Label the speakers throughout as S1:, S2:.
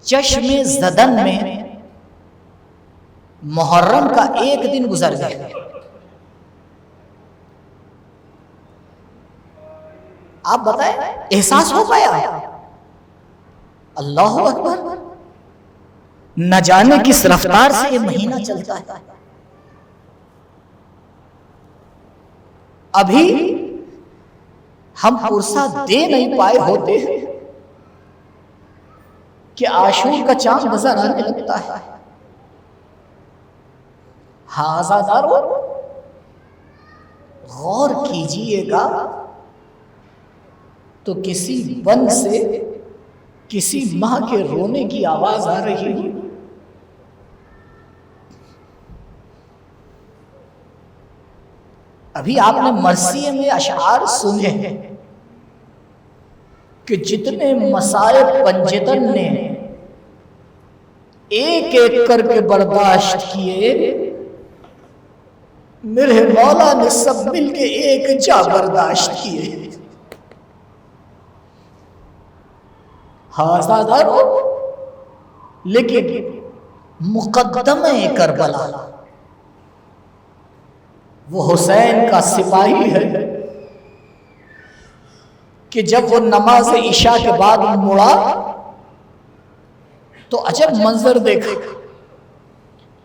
S1: چشم زدن میں محرم کا ایک دن گزر گیا. آپ بتائیں احساس ہو پایا؟ اللہ اکبر، نہ جانے کس رفتار سے یہ مہینہ چلتا ہے. ابھی ہم پرسہ دے نہیں پائے ہوتے کہ عاشور کا چاند نظر آنے لگتا ہے. ہاں عزادارو، غور کیجئے گا تو کسی بن سے کسی ماں کے رونے کی آواز آ رہی ہے. ابھی آپ نے مرثیے میں اشعار سنے ہیں کہ جتنے مصائب پنجتن نے ایک ایک کر کے برداشت کیے، میرے مولا نے سب مل کے ایک جا برداشت کیے. ہاں زادارو، لیکن مقدمہ کربلا وہ حسین کا سپاہی ہے کہ جب وہ نماز عشاء کے بعد مڑا تو عجب منظر دیکھا.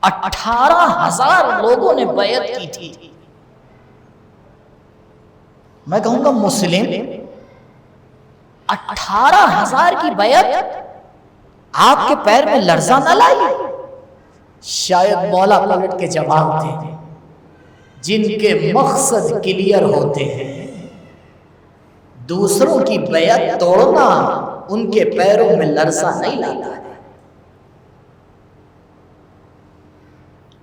S1: 18,000 لوگوں نے بیعت کی تھی. میں کہوں گا مسلم 18,000 کی بیعت آپ کے پیر میں لرزہ نہ لائی؟ شاید مولا پلٹ کے جواب دے، جن کے مقصد کلیئر ہوتے ہیں دوسروں کی بیعت توڑنا ان کے پیروں میں لرزہ نہیں لاتا ہے.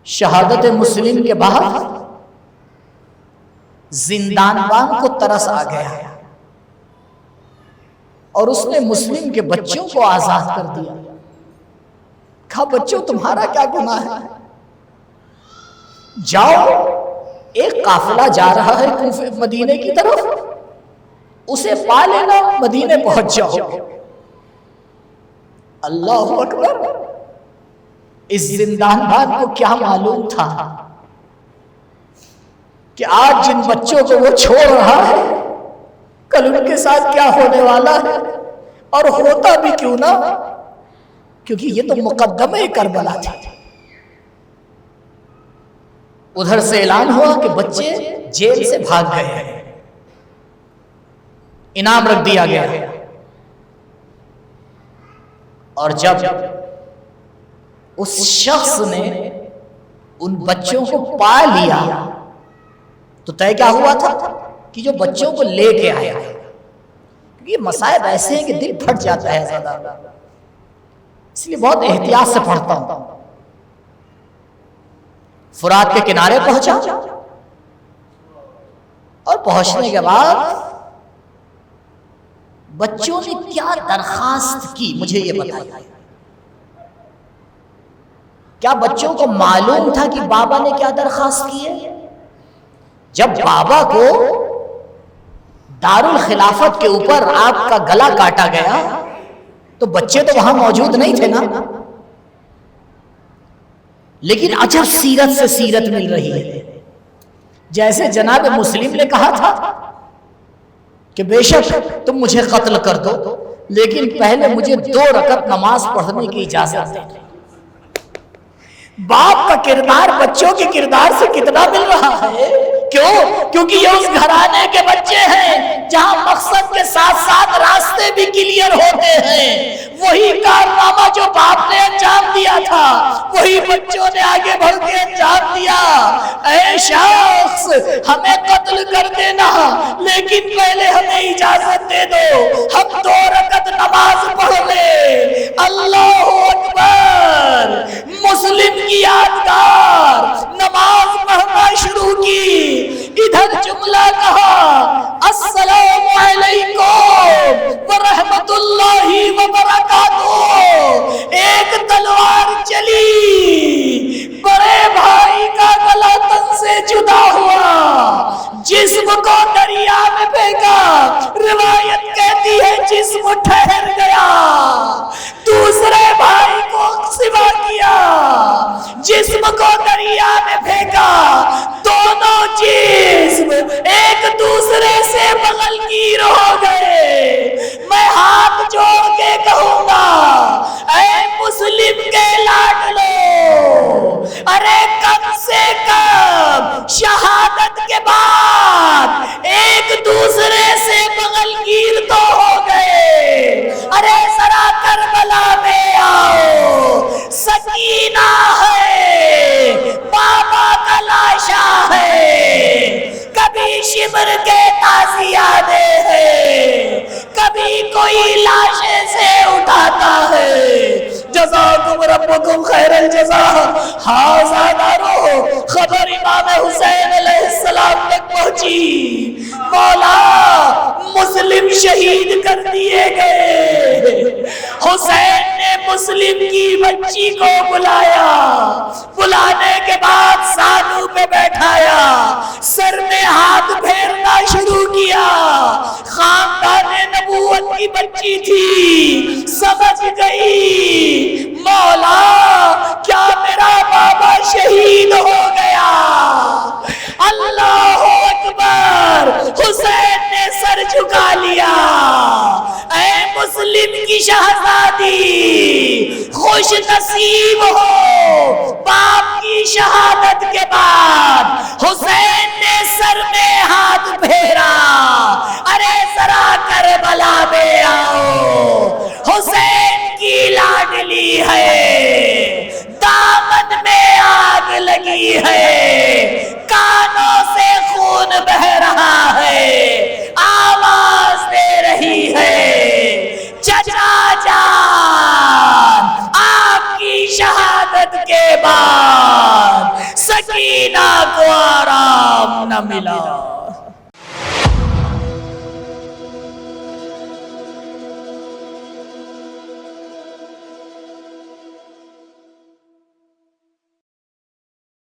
S1: شہادت مسلم کے بعد زندان بان کو ترس آ گیا اور اس نے مسلم کے بچوں کو آزاد کر دیا. کہا بچوں تمہارا کیا گناہ ہے، جاؤ، ایک قافلہ جا رہا ہے مدینے کی طرف، اسے پا لینا، مدینے پہنچ جاؤ. اللہ اکبر، اس زندان بان کو کیا معلوم تھا کہ آج جن بچوں کو وہ چھوڑ رہا ہے کل ان کے ساتھ کیا ہونے والا ہے، اور ہوتا بھی کیوں نہ، کیونکہ یہ تو مقدمہ کربلا تھا. ادھر سے اعلان ہوا کہ بچے جیل سے بھاگ گئے ہیں، انعام رکھ دیا گیا. اور جب اس شخص نے ان بچوں کو پا لیا تو طے کیا ہوا تھا کہ جو بچوں کو لے کے آیا. یہ مصائب ایسے ہیں کہ دل پھٹ جاتا ہے زیادہ، اس لیے بہت احتیاط سے پڑھتا ہوں. فرات کے کنارے پہنچا اور پہنچنے کے بعد بچوں نے کیا درخواست کی مجھے یہ بتائیے. کیا بچوں کو معلوم تھا کہ بابا نے کیا درخواست کی ہے؟ جب بابا کو دارالخلافت کے اوپر آپ کا گلا کاٹا گیا تو بچے تو وہاں موجود نہیں تھے نا، لیکن عجب سیرت سے سیرت مل رہی ہے. جیسے جناب مسلم نے کہا تھا کہ بے شک تم مجھے قتل کر دو لیکن پہلے مجھے 2 رکعت نماز پڑھنے کی اجازت دے. باپ کا کردار بچوں کے کردار سے کتنا مل رہا ہے. کیوں؟ کیونکہ یہ اس گھرانے کے بچے ہیں جہاں مقصد کے ساتھ ساتھ راستے بھی کلیئر ہوتے ہیں. وہی کارنامہ جو باپ نے انجام دیا تھا وہی بچوں نے آگے بڑھ کے انجام دیا. اے شخص ہمیں قتل کر دینا لیکن پہلے ہمیں اجازت دے دو ہم 2 رکعت نماز پڑھ لیں. اللہ اکبر. مسلم کی یادگار نماز پڑھنا شروع کی. ادھر جملہ کہا السلام علیکم ورحمت اللہ وبرکاتہ. ایک تلوار چلی، بڑے بھائی کا گلا تن سے جدا ہوا، جسم کو دریا میں پھینکا. روایت کہتی ہے جسم ٹھہر گیا. دوسرے بھائی جسم کو دریا میں پھینکا، دونوں جسم ایک دوسرے سے بغل گیر ہو گئے۔ میں ہاتھ جوڑ کے کہوں گا اے مسلم کے لاڈلو، ارے کم سے کم شہادت کے بعد ایک دوسرے سے بغل گیر تو ہو گئے۔ ارے ذرا کربلا میں آؤ، سکینہ ہے، بابا کا لاشا ہے، کبھی شمر کے تازیانے ہیں، کبھی کوئی لاشے سے اٹھاتا ہے۔ جزاکم ربکم خیر الجزاء۔ ہاذا دارو خبر امام حسین علیہ السلام تک پہنچی، مولا مسلم شہید کر دیے گئے۔ حسین نے مسلم کی بچی کو بلایا، بلانے کے بعد سانو پہ بیٹھایا، سر میں ہاتھ پھیرنا شروع کیا۔ خاندان نبوت کی بچی تھی، سمجھ گئی مولا کیا میرا بابا شہید ہو گیا؟ اللہ اکبر، حسین نے سر جھکا لیا۔ اے مسلم کی شہزادی، خوش نصیب ہو، باپ کی شہادت کے بعد حسین نے سر میں ہاتھ پھیرا۔ ارے ذرا کربلا میں آؤ، حسین کی لاڈلی ہے، دامن میں آگ لگی ہے، کانوں سے خون بہ رہا ہے، آواز دے رہی ہے چچا جان، آپ کی شہادت کے بعد سکینہ کو آرام نہ ملا۔